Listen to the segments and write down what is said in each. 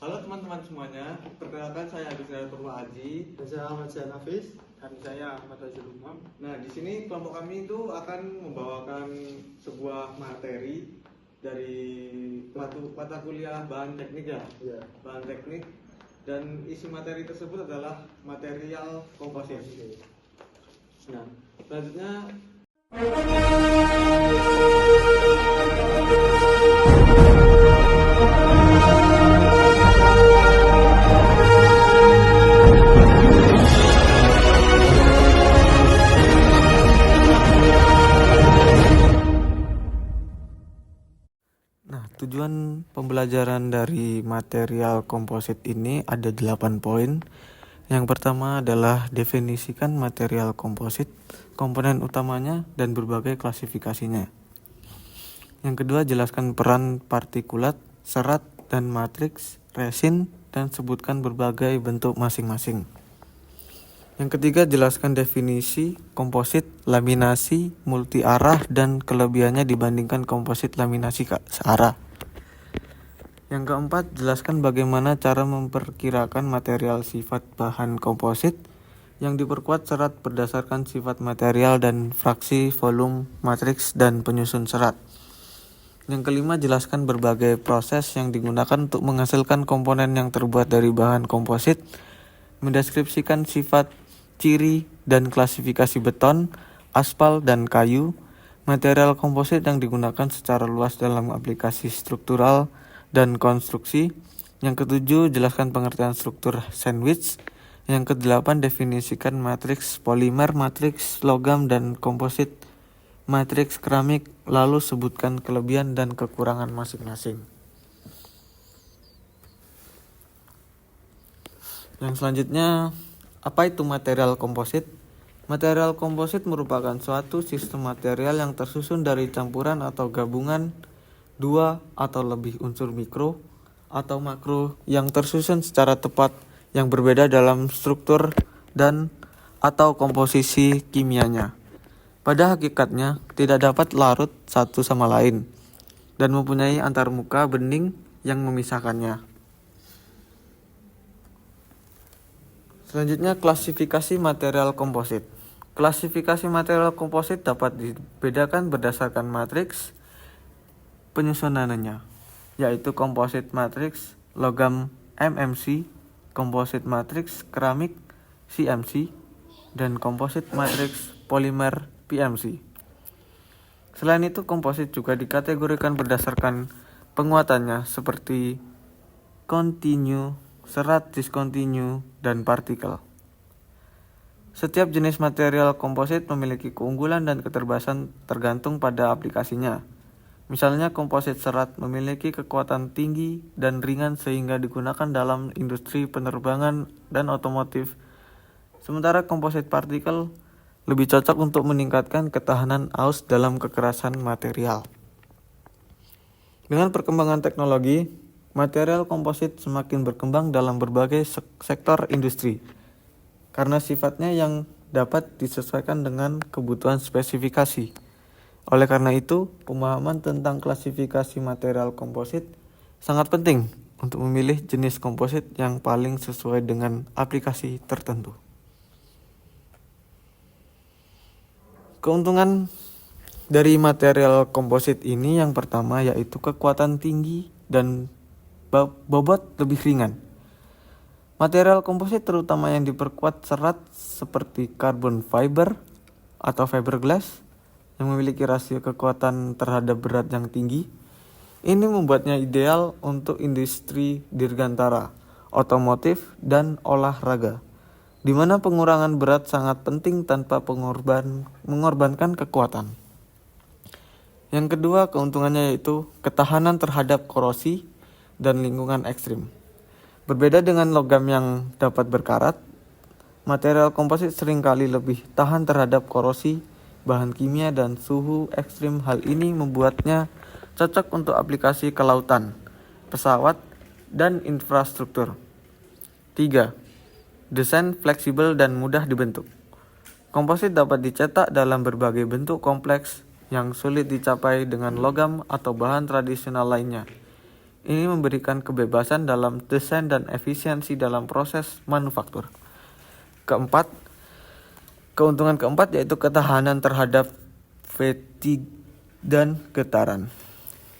Halo teman-teman semuanya, perkenalkan saya Agus Purwa Aji. Dan saya Ahmad Syah Nafis. Dan saya Ahmad Azul Umam. Nah, di sini kelompok kami itu akan membawakan sebuah materi dari mata kuliah bahan teknik ya. Iya. Bahan teknik, dan isi materi tersebut adalah material komposit. Nah, selanjutnya tujuan pembelajaran dari material komposit ini ada 8 poin. Yang pertama adalah definisikan material komposit, komponen utamanya, dan berbagai klasifikasinya. Yang kedua, jelaskan peran partikulat, serat, dan matriks, resin, dan sebutkan berbagai bentuk masing-masing. Yang ketiga, jelaskan definisi komposit, laminasi, multi arah, dan kelebihannya dibandingkan komposit laminasi searah. Yang keempat, jelaskan bagaimana cara memperkirakan material sifat bahan komposit yang diperkuat serat berdasarkan sifat material dan fraksi, volume, matriks, dan penyusun serat. Yang kelima, jelaskan berbagai proses yang digunakan untuk menghasilkan komponen yang terbuat dari bahan komposit, mendeskripsikan sifat, ciri, dan klasifikasi beton, aspal, dan kayu, material komposit yang digunakan secara luas dalam aplikasi struktural dan konstruksi. Yang ketujuh, jelaskan pengertian struktur sandwich. Yang kedelapan, definisikan matriks polimer, matriks logam, dan komposit matriks keramik, lalu sebutkan kelebihan dan kekurangan masing-masing. Yang selanjutnya, apa itu material komposit? Material komposit merupakan suatu sistem material yang tersusun dari campuran atau gabungan dua atau lebih unsur mikro atau makro yang tersusun secara tepat yang berbeda dalam struktur dan atau komposisi kimianya. Pada hakikatnya tidak dapat larut satu sama lain dan mempunyai antarmuka bening yang memisahkannya. Selanjutnya, klasifikasi material komposit. Klasifikasi material komposit dapat dibedakan berdasarkan matriks penyusunannya, yaitu komposit matriks logam MMC, komposit matriks keramik CMC, dan komposit matriks polimer PMC. Selain itu, komposit juga dikategorikan berdasarkan penguatannya seperti kontinu, serat, diskontinu, dan partikel. Setiap jenis material komposit memiliki keunggulan dan keterbatasan tergantung pada aplikasinya. Misalnya, komposit serat memiliki kekuatan tinggi dan ringan sehingga digunakan dalam industri penerbangan dan otomotif. Sementara komposit partikel lebih cocok untuk meningkatkan ketahanan aus dalam kekerasan material. Dengan perkembangan teknologi, material komposit semakin berkembang dalam berbagai sektor industri karena sifatnya yang dapat disesuaikan dengan kebutuhan spesifikasi. Oleh karena itu, pemahaman tentang klasifikasi material komposit sangat penting untuk memilih jenis komposit yang paling sesuai dengan aplikasi tertentu. Keuntungan dari material komposit ini yang pertama yaitu kekuatan tinggi dan bobot lebih ringan. Material komposit terutama yang diperkuat serat seperti carbon fiber atau fiberglass yang memiliki rasio kekuatan terhadap berat yang tinggi. Ini membuatnya ideal untuk industri dirgantara, otomotif, dan olahraga, di mana pengurangan berat sangat penting tanpa mengorbankan kekuatan. Yang kedua, keuntungannya yaitu ketahanan terhadap korosi dan lingkungan ekstrim. Berbeda dengan logam yang dapat berkarat, material komposit seringkali lebih tahan terhadap korosi, bahan kimia, dan suhu ekstrim. Hal ini membuatnya cocok untuk aplikasi kelautan, pesawat, dan infrastruktur. 3. Desain fleksibel dan mudah dibentuk. Komposit dapat dicetak dalam berbagai bentuk kompleks yang sulit dicapai dengan logam atau bahan tradisional lainnya. Ini memberikan kebebasan dalam desain dan efisiensi dalam proses manufaktur. Keuntungan keempat yaitu ketahanan terhadap fatigue dan getaran.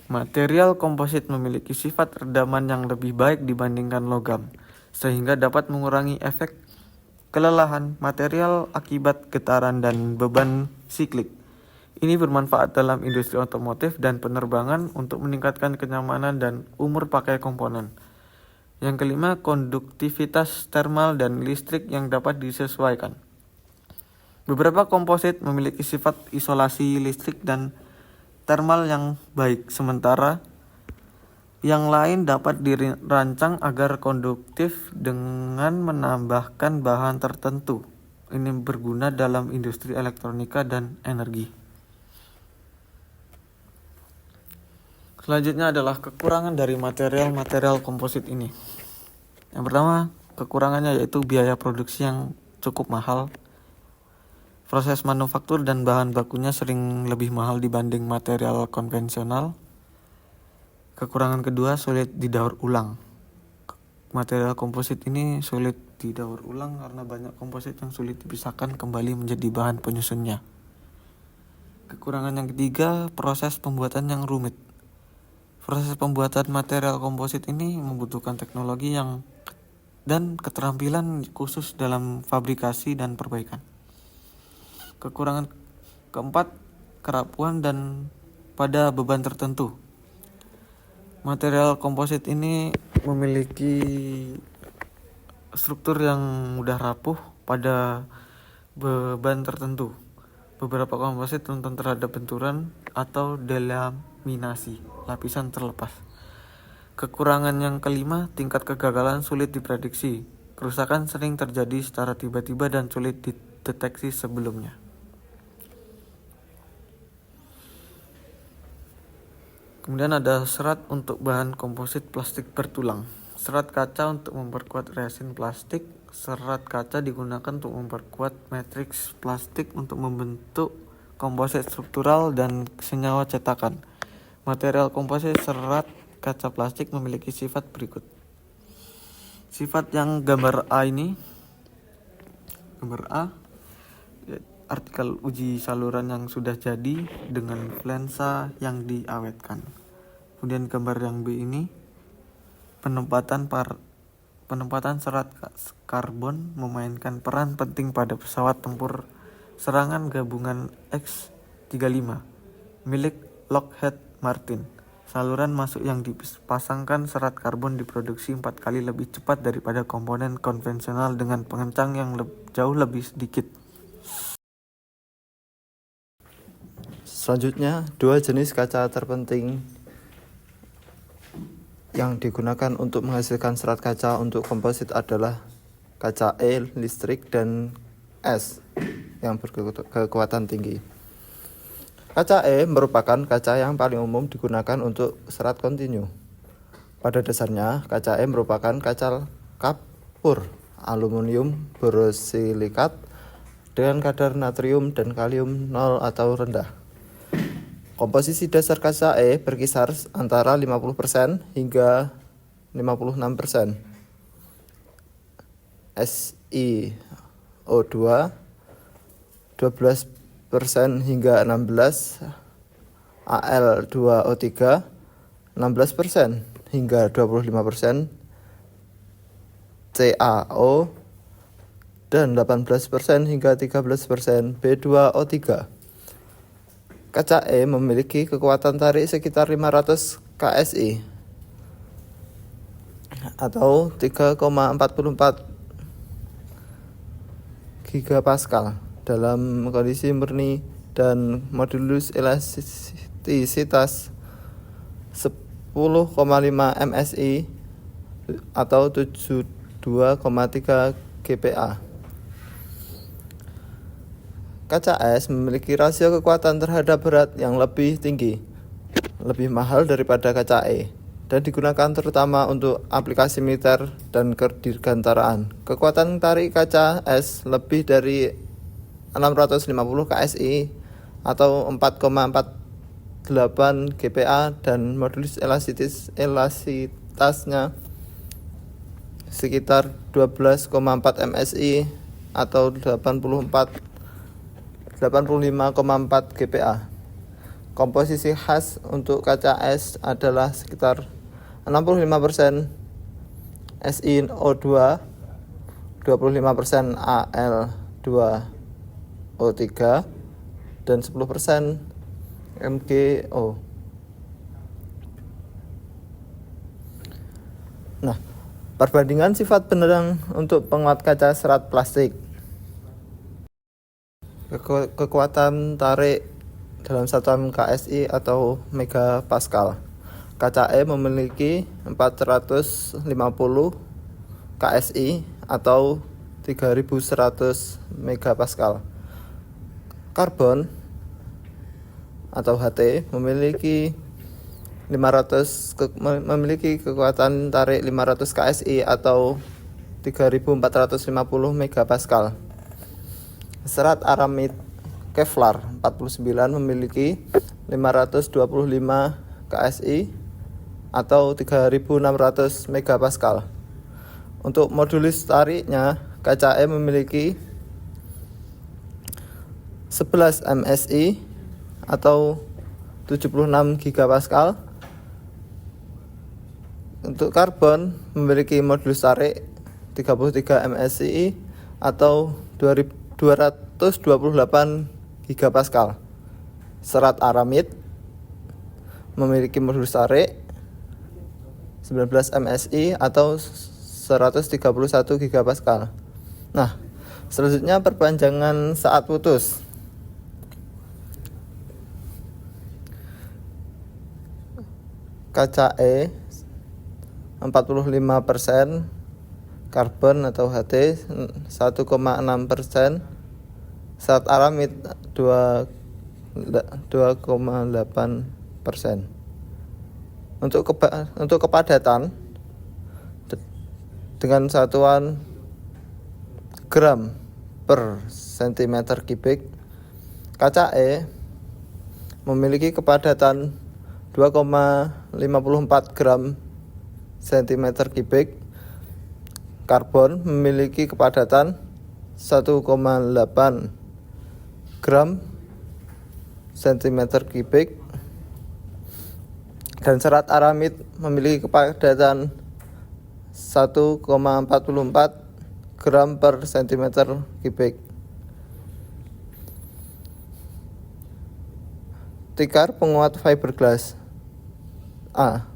Material komposit memiliki sifat redaman yang lebih baik dibandingkan logam, sehingga dapat mengurangi efek kelelahan material akibat getaran dan beban siklik. Ini bermanfaat dalam industri otomotif dan penerbangan untuk meningkatkan kenyamanan dan umur pakai komponen. Yang kelima, konduktivitas termal dan listrik yang dapat disesuaikan. Beberapa komposit memiliki sifat isolasi listrik dan termal yang baik, sementara yang lain dapat dirancang agar konduktif dengan menambahkan bahan tertentu. Ini berguna dalam industri elektronika dan energi. Selanjutnya adalah kekurangan dari material komposit ini. Yang pertama, kekurangannya yaitu biaya produksi yang cukup mahal. Proses manufaktur dan bahan bakunya sering lebih mahal dibanding material konvensional. Kekurangan kedua, sulit didaur ulang. Material komposit ini sulit didaur ulang karena banyak komposit yang sulit dipisahkan kembali menjadi bahan penyusunnya. Kekurangan yang ketiga, proses pembuatan yang rumit. Proses pembuatan material komposit ini membutuhkan teknologi dan keterampilan khusus dalam fabrikasi dan perbaikan. Kekurangan keempat, kerapuhan dan pada beban tertentu. Material komposit ini memiliki struktur yang mudah rapuh pada beban tertentu. Beberapa komposit rentan terhadap benturan atau delaminasi, lapisan terlepas. Kekurangan yang kelima, tingkat kegagalan sulit diprediksi. Kerusakan sering terjadi secara tiba-tiba dan sulit dideteksi sebelumnya. Kemudian ada serat untuk bahan komposit plastik bertulang. Serat kaca untuk memperkuat resin plastik. Serat kaca digunakan untuk memperkuat matriks plastik untuk membentuk komposit struktural dan senyawa cetakan. Material komposit serat kaca plastik memiliki sifat berikut. Sifat yang gambar A ini, gambar A, artikel uji saluran yang sudah jadi dengan lensa yang diawetkan. Kemudian gambar yang B ini, penempatan serat karbon memainkan peran penting pada pesawat tempur serangan gabungan X-35 milik Lockheed Martin. Saluran masuk yang dipasangkan serat karbon diproduksi 4 kali lebih cepat daripada komponen konvensional dengan pengencang yang jauh lebih sedikit. Selanjutnya, dua jenis kaca terpenting yang digunakan untuk menghasilkan serat kaca untuk komposit adalah kaca E listrik dan S yang berkekuatan tinggi. Kaca E merupakan kaca yang paling umum digunakan untuk serat kontinu. Pada dasarnya, kaca E merupakan kaca kapur aluminium borosilikat dengan kadar natrium dan kalium 0 atau rendah. Komposisi dasar kaca E berkisar antara 50% hingga 56%. SiO2 12% hingga 16%, Al2O3 16% hingga 25%, CaO dan 18% hingga 13% B2O3. Kaca E memiliki kekuatan tarik sekitar 500 KSI atau 3,44 gigapascal dalam kondisi murni dan modulus elastisitas 10,5 MSI atau 72,3 GPa. Kaca es memiliki rasio kekuatan terhadap berat yang lebih tinggi, lebih mahal daripada kaca E, dan digunakan terutama untuk aplikasi militer dan dirgantaraan. Kekuatan tarik kaca es lebih dari 650 KSI atau 4,4 8 GPa dan modulus elastisitasnya sekitar 12,4 msi atau 85,4 GPa. Komposisi khas untuk kaca es adalah sekitar 65% SiO2, 25% Al2O3, dan 10% MgO. Nah, perbandingan sifat penerang untuk penguat kaca serat plastik. Kekuatan tarik dalam satuan KSI atau megapascal. Kaca E memiliki 450 KSI atau 3100 megapascal. Karbon atau HT memiliki kekuatan tarik 500 KSI atau 3450 megapascal. Serat aramid Kevlar 49 memiliki 525 KSI atau 3600 megapascal. Untuk modulus tariknya, kaca E memiliki 11 msi atau 76 gigapascal. Untuk karbon memiliki modulus tarik 33 msi atau 228 gigapascal. Serat aramid memiliki modulus tarik 19 msi atau 131 gigapascal. Nah, selanjutnya perpanjangan saat putus. Kaca E 45%, karbon atau HT 1,6%, serat aramid 2,8%. Untuk kepadatan dengan satuan gram per cm kubik, kaca E memiliki kepadatan 2,54 gram cm kubik. Karbon memiliki kepadatan 1,8 gram cm kubik, dan serat aramid memiliki kepadatan 1,44 gram per cm kubik. Tikar penguat fiberglass. A.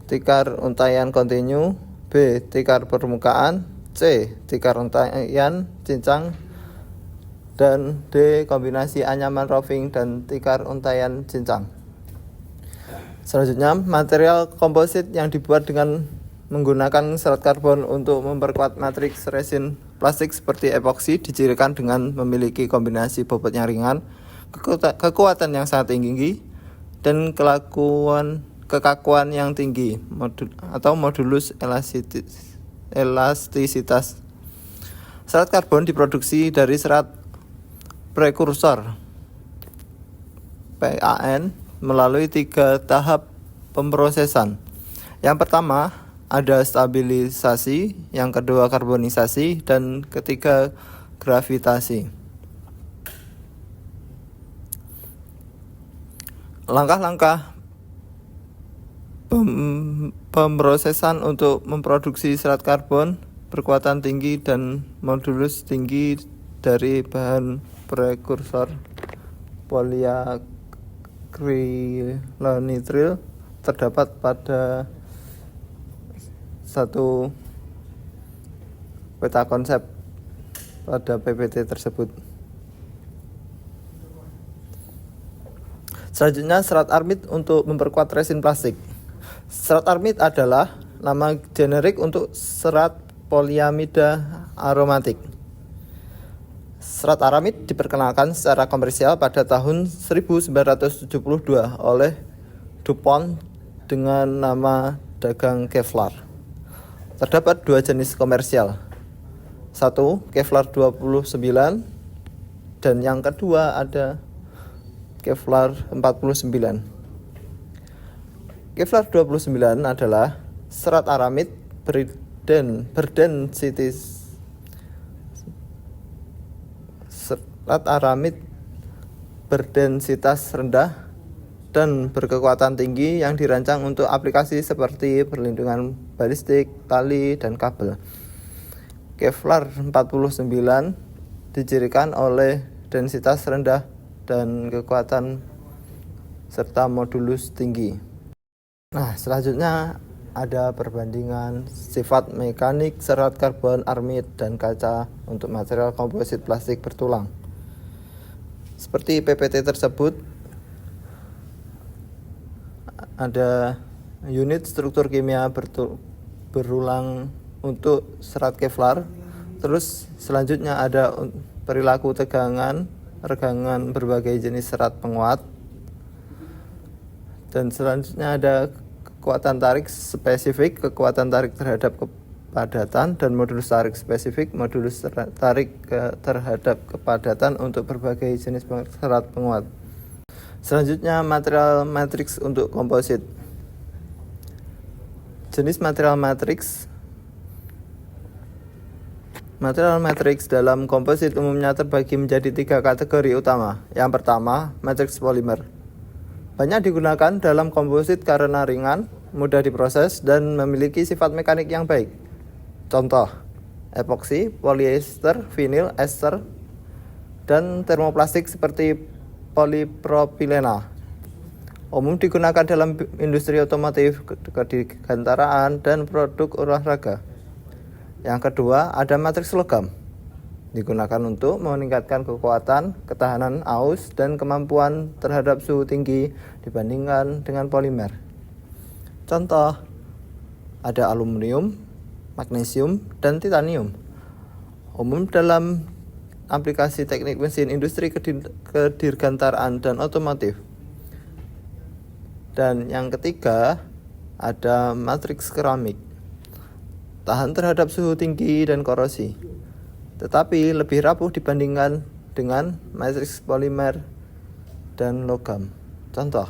Tikar untaian kontinu. B. Tikar permukaan. C. Tikar untaian cincang. Dan D. Kombinasi anyaman roving dan tikar untaian cincang. Selanjutnya, material komposit yang dibuat dengan menggunakan serat karbon untuk memperkuat matriks resin plastik seperti epoksi dicirikan dengan memiliki kombinasi bobot yang ringan, kekuatan yang sangat tinggi, dan kekakuan yang tinggi atau modulus elastisitas. Serat karbon diproduksi dari serat prekursor PAN melalui 3 tahap pemrosesan. Yang pertama ada stabilisasi, yang kedua karbonisasi, dan ketiga gravitasi. Langkah-langkah pemrosesan untuk memproduksi serat karbon berkuatan tinggi dan modulus tinggi dari bahan prekursor polyacrylonitrile terdapat pada satu peta konsep pada PPT tersebut. Selanjutnya, serat aramid untuk memperkuat resin plastik. Serat aramid adalah nama generik untuk serat poliamida aromatik. Serat aramid diperkenalkan secara komersial pada tahun 1972 oleh DuPont dengan nama dagang Kevlar. Terdapat 2 jenis komersial. Satu, Kevlar 29, dan yang kedua ada Kevlar 49. Kevlar 29 adalah serat aramid berdensitas rendah dan berkekuatan tinggi yang dirancang untuk aplikasi seperti perlindungan balistik, tali, dan kabel. Kevlar 49 dicirikan oleh densitas rendah dan kekuatan serta modulus tinggi. Nah, selanjutnya ada perbandingan sifat mekanik serat karbon armid dan kaca untuk material komposit plastik bertulang. Seperti PPT tersebut, ada unit struktur kimia berulang untuk serat Kevlar. Terus selanjutnya ada perilaku tegangan, regangan berbagai jenis serat penguat. Dan selanjutnya ada kekuatan tarik spesifik, kekuatan tarik terhadap kepadatan, dan modulus tarik spesifik, modulus tarik terhadap kepadatan untuk berbagai jenis serat penguat. Selanjutnya material matriks untuk komposit. Jenis material matriks. Material matriks dalam komposit umumnya terbagi menjadi 3 kategori utama. Yang pertama, matriks polimer. Banyak digunakan dalam komposit karena ringan, mudah diproses, dan memiliki sifat mekanik yang baik. Contoh, epoksi, polyester, vinil, ester, dan termoplastik seperti polipropilena. Umum digunakan dalam industri otomotif, kedirgantaraan, dan produk olahraga. Yang kedua, ada matriks logam. Digunakan untuk meningkatkan kekuatan, ketahanan aus, dan kemampuan terhadap suhu tinggi dibandingkan dengan polimer. Contoh, ada aluminium, magnesium, dan titanium. Umum dalam aplikasi teknik mesin industri kedirgantaraan dan otomotif. Dan yang ketiga, ada matriks keramik. Tahan terhadap suhu tinggi dan korosi, tetapi lebih rapuh dibandingkan dengan matriks polimer dan logam. Contoh,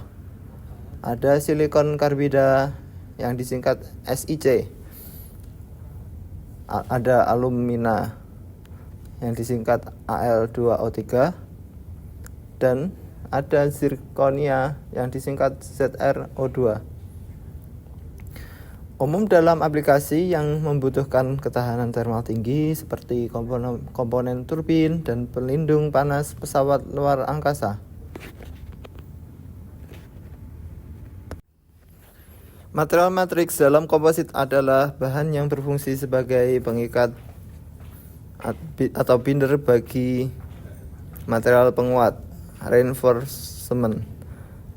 ada silikon karbida yang disingkat SiC, ada alumina yang disingkat Al2O3, dan ada zirkonia yang disingkat ZrO2. Umum dalam aplikasi yang membutuhkan ketahanan termal tinggi seperti komponen turbin dan pelindung panas pesawat luar angkasa. Material matriks dalam komposit adalah bahan yang berfungsi sebagai pengikat atau binder bagi material penguat, reinforcement,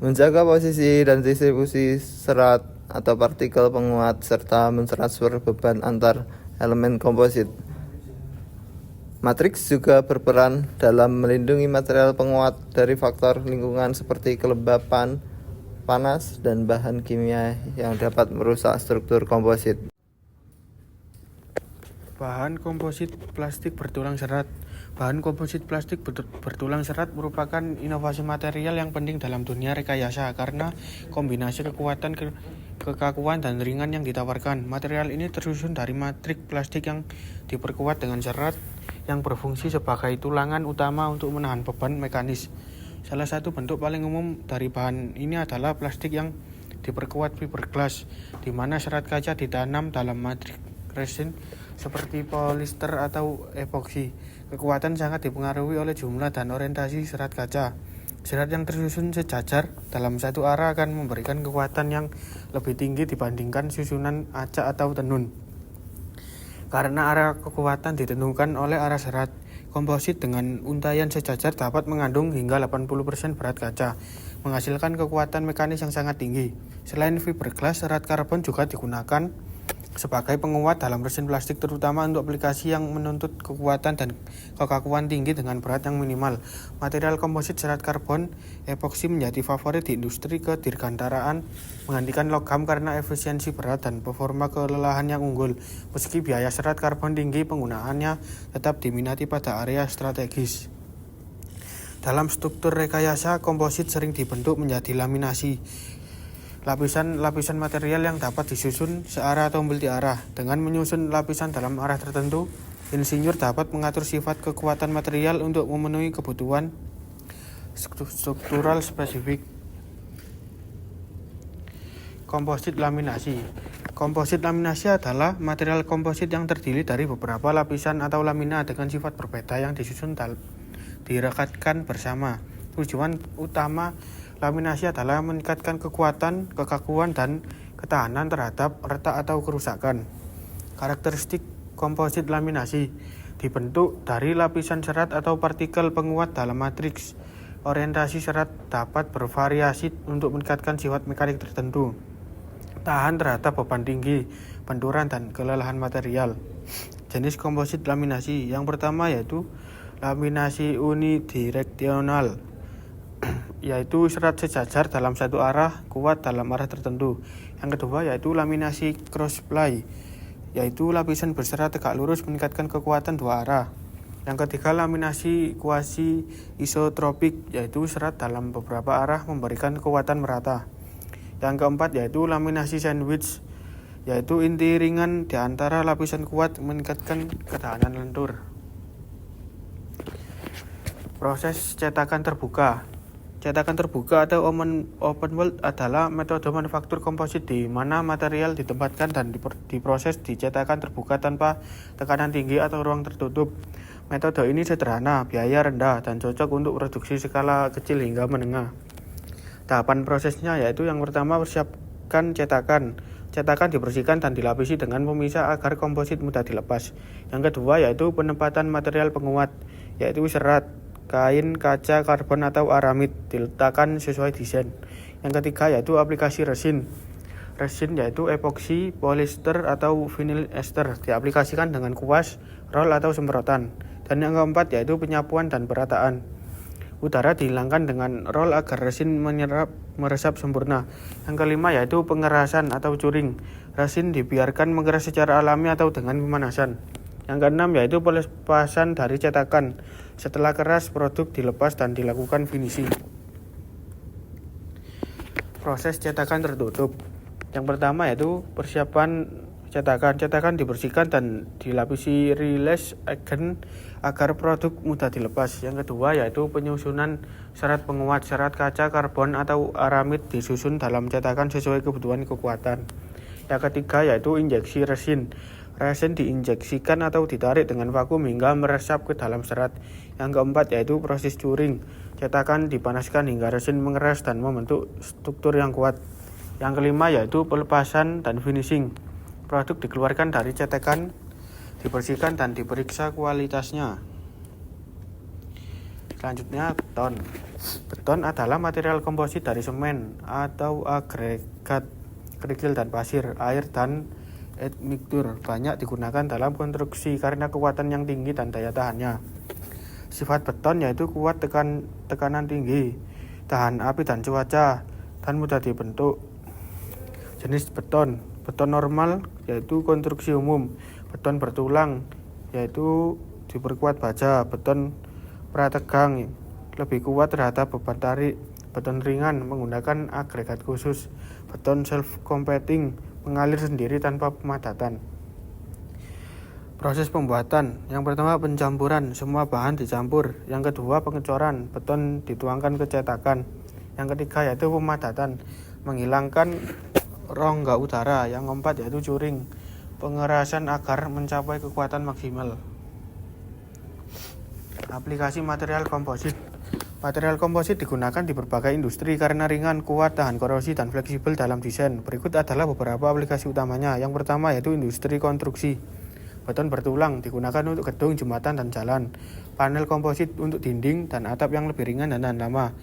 menjaga posisi dan distribusi serat atau partikel penguat, serta mentransfer beban antar elemen komposit. Matriks juga berperan dalam melindungi material penguat dari faktor lingkungan seperti kelembapan, panas, dan bahan kimia yang dapat merusak struktur komposit. Bahan komposit plastik bertulang serat. Bahan komposit plastik bertulang serat merupakan inovasi material yang penting dalam dunia rekayasa karena kombinasi kekakuan dan ringan yang ditawarkan. Material ini tersusun dari matriks plastik yang diperkuat dengan serat yang berfungsi sebagai tulangan utama untuk menahan beban mekanis. Salah satu bentuk paling umum dari bahan ini adalah plastik yang diperkuat fiberglass, di mana serat kaca ditanam dalam matriks resin seperti polyester atau epoksi. Kekuatan sangat dipengaruhi oleh jumlah dan orientasi serat kaca. Serat yang tersusun sejajar dalam satu arah akan memberikan kekuatan yang lebih tinggi dibandingkan susunan acak atau tenun. Karena arah kekuatan ditentukan oleh arah serat, komposit dengan untaian sejajar dapat mengandung hingga 80% berat kaca, menghasilkan kekuatan mekanis yang sangat tinggi. Selain fiberglass, serat karbon juga digunakan sebagai penguat dalam resin plastik, terutama untuk aplikasi yang menuntut kekuatan dan kekakuan tinggi dengan berat yang minimal. Material komposit serat karbon epoksi menjadi favorit di industri kedirgantaraan, menggantikan logam karena efisiensi berat dan performa kelelahan yang unggul. Meski biaya serat karbon tinggi, penggunaannya tetap diminati pada area strategis. Dalam struktur rekayasa, komposit sering dibentuk menjadi laminasi. Lapisan material yang dapat disusun searah atau multi-arah. Dengan menyusun lapisan dalam arah tertentu, insinyur dapat mengatur sifat kekuatan material untuk memenuhi kebutuhan struktural spesifik. Komposit laminasi. Komposit laminasi adalah material komposit yang terdiri dari beberapa lapisan atau lamina dengan sifat berbeda yang disusun direkatkan bersama. Tujuan utama laminasi adalah meningkatkan kekuatan, kekakuan, dan ketahanan terhadap retak atau kerusakan. Karakteristik komposit laminasi dibentuk dari lapisan serat atau partikel penguat dalam matriks. Orientasi serat dapat bervariasi untuk meningkatkan sifat mekanik tertentu. Tahan terhadap beban tinggi, benturan, dan kelelahan material. Jenis komposit laminasi yang pertama yaitu laminasi unidireksional, yaitu serat sejajar dalam satu arah, kuat dalam arah tertentu. Yang kedua yaitu laminasi crossply, yaitu lapisan berserat tegak lurus meningkatkan kekuatan dua arah. Yang ketiga laminasi kuasi isotropik, yaitu serat dalam beberapa arah memberikan kekuatan merata. Yang keempat yaitu laminasi sandwich, yaitu inti ringan di antara lapisan kuat meningkatkan ketahanan lentur. Proses cetakan terbuka. Cetakan terbuka atau open mold adalah metode manufaktur komposit di mana material ditempatkan dan diproses di cetakan terbuka tanpa tekanan tinggi atau ruang tertutup. Metode ini sederhana, biaya rendah, dan cocok untuk produksi skala kecil hingga menengah. Tahapan prosesnya yaitu yang pertama persiapkan cetakan. Cetakan dibersihkan dan dilapisi dengan pemisah agar komposit mudah dilepas. Yang kedua yaitu penempatan material penguat, yaitu serat, kain, kaca, karbon, atau aramid diletakkan sesuai desain. Yang ketiga yaitu aplikasi resin. Resin yaitu epoksi, polyester, atau vinyl ester diaplikasikan dengan kuas, roll, atau semprotan. Dan yang keempat yaitu penyapuan dan perataan. Udara dihilangkan dengan roll agar resin meresap sempurna. Yang kelima yaitu pengerasan atau curing. Resin dibiarkan mengeras secara alami atau dengan pemanasan. Yang keenam yaitu pelepasan dari cetakan. Setelah keras, produk dilepas dan dilakukan finishing. Proses cetakan tertutup. Yang pertama yaitu persiapan cetakan. Cetakan dibersihkan dan dilapisi release agent agar produk mudah dilepas. Yang kedua yaitu penyusunan serat penguat. Serat, kaca, karbon, atau aramid disusun dalam cetakan sesuai kebutuhan kekuatan. Yang ketiga yaitu injeksi resin. Resin diinjeksikan atau ditarik dengan vakum hingga meresap ke dalam serat. Yang keempat yaitu proses curing. Cetakan dipanaskan hingga resin mengeras dan membentuk struktur yang kuat. Yang kelima yaitu pelepasan dan finishing. Produk dikeluarkan dari cetakan, dibersihkan, dan diperiksa kualitasnya. Selanjutnya beton. Beton adalah material komposit dari semen atau agregat, kerikil dan pasir, air, dan admixtur. Banyak digunakan dalam konstruksi karena kekuatan yang tinggi dan daya tahannya. Sifat beton yaitu kuat tekanan tinggi, tahan api dan cuaca, dan mudah dibentuk. Jenis beton. Beton normal yaitu konstruksi umum. Beton bertulang yaitu diperkuat baja. Beton prategang lebih kuat terhadap beban tarik. Beton ringan menggunakan agregat khusus. Beton self-compacting mengalir sendiri tanpa pemadatan. Proses pembuatan. Yang pertama pencampuran, semua bahan dicampur. Yang kedua pengecoran, beton dituangkan ke cetakan. Yang ketiga yaitu pemadatan, menghilangkan rongga udara. Yang keempat yaitu curing, pengerasan agar mencapai kekuatan maksimal. Aplikasi material komposit. Material komposit digunakan di berbagai industri karena ringan, kuat, tahan korosi, dan fleksibel dalam desain. Berikut adalah beberapa aplikasi utamanya. Yang pertama yaitu industri konstruksi. Beton bertulang digunakan untuk gedung, jembatan, dan jalan. Panel komposit untuk dinding dan atap yang lebih ringan dan tahan lama.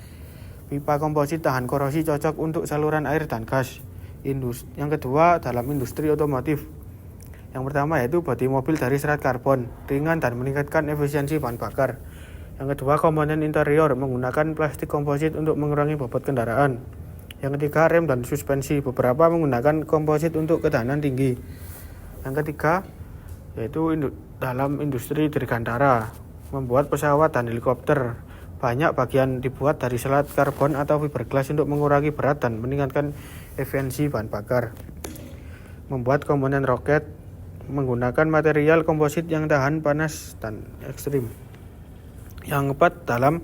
Pipa komposit tahan korosi cocok untuk saluran air dan gas. Yang kedua dalam industri otomotif. Yang pertama yaitu bodi mobil dari serat karbon, ringan dan meningkatkan efisiensi bahan bakar. Yang kedua komponen interior menggunakan plastik komposit untuk mengurangi bobot kendaraan. Yang ketiga rem dan suspensi, beberapa menggunakan komposit untuk ketahanan tinggi. Yang ketiga yaitu dalam industri dirgantara, membuat pesawat dan helikopter. Banyak bagian dibuat dari selat karbon atau fiberglass untuk mengurangi berat dan meningkatkan efisiensi bahan bakar. Membuat komponen roket menggunakan material komposit yang tahan panas dan ekstrim. Yang keempat, dalam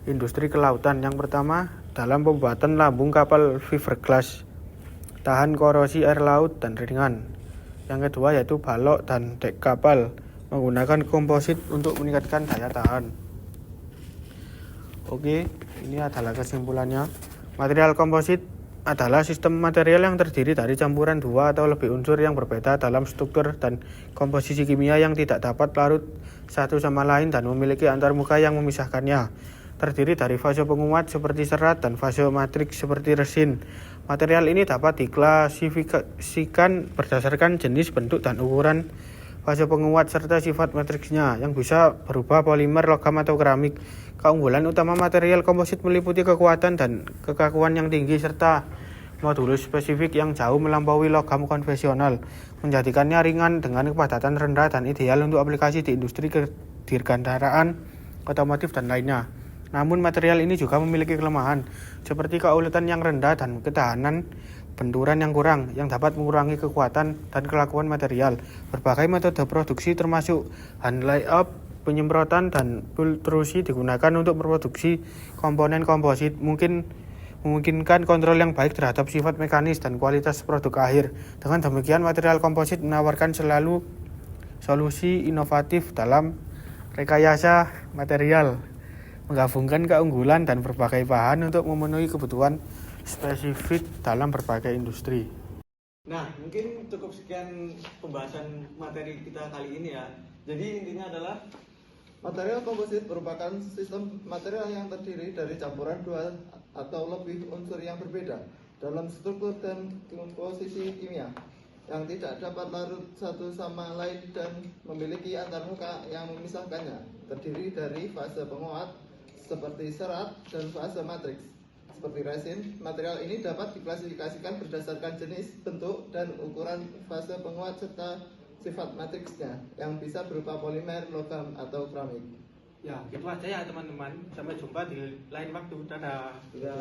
industri kelautan. Yang pertama, dalam pembuatan lambung kapal fiberglass, tahan korosi air laut dan ringan. Yang kedua yaitu balok dan dek kapal, menggunakan komposit untuk meningkatkan daya tahan. Oke, ini adalah kesimpulannya. Material komposit adalah sistem material yang terdiri dari campuran dua atau lebih unsur yang berbeda dalam struktur dan komposisi kimia yang tidak dapat larut satu sama lain dan memiliki antarmuka yang memisahkannya. Terdiri dari fase penguat seperti serat dan fase matriks seperti resin. Material ini dapat diklasifikasikan berdasarkan jenis, bentuk, dan ukuran fase penguat serta sifat matriksnya yang bisa berubah polimer, logam, atau keramik. Keunggulan utama material komposit meliputi kekuatan dan kekakuan yang tinggi serta modulus spesifik yang jauh melampaui logam konvensional, menjadikannya ringan dengan kepadatan rendah dan ideal untuk aplikasi di industri dirgantara, otomotif, dan lainnya. Namun material ini juga memiliki kelemahan, seperti keuletan yang rendah dan ketahanan benturan yang kurang, yang dapat mengurangi kekuatan dan kelakuan material. Berbagai metode produksi termasuk hand layup, penyemprotan, dan pultrusi digunakan untuk memproduksi komponen komposit, memungkinkan kontrol yang baik terhadap sifat mekanis dan kualitas produk akhir. Dengan demikian, material komposit menawarkan selalu solusi inovatif dalam rekayasa material, menggabungkan keunggulan dan berbagai bahan untuk memenuhi kebutuhan spesifik dalam berbagai industri. Nah, mungkin cukup sekian pembahasan materi kita kali ini ya. Jadi intinya adalah Material komposit merupakan sistem material yang terdiri dari campuran dua atau lebih unsur yang berbeda dalam struktur dan komposisi kimia yang tidak dapat larut satu sama lain dan memiliki antarmuka yang memisahkannya. Terdiri dari fase penguat seperti serat dan fase matriks seperti resin. Material ini dapat diklasifikasikan berdasarkan jenis, bentuk, dan ukuran fase penguat serta sifat matriksnya yang bisa berupa polimer, logam, atau keramik. Ya, gitu aja ya teman-teman. Sampai jumpa di lain waktu. Dadah. Ya.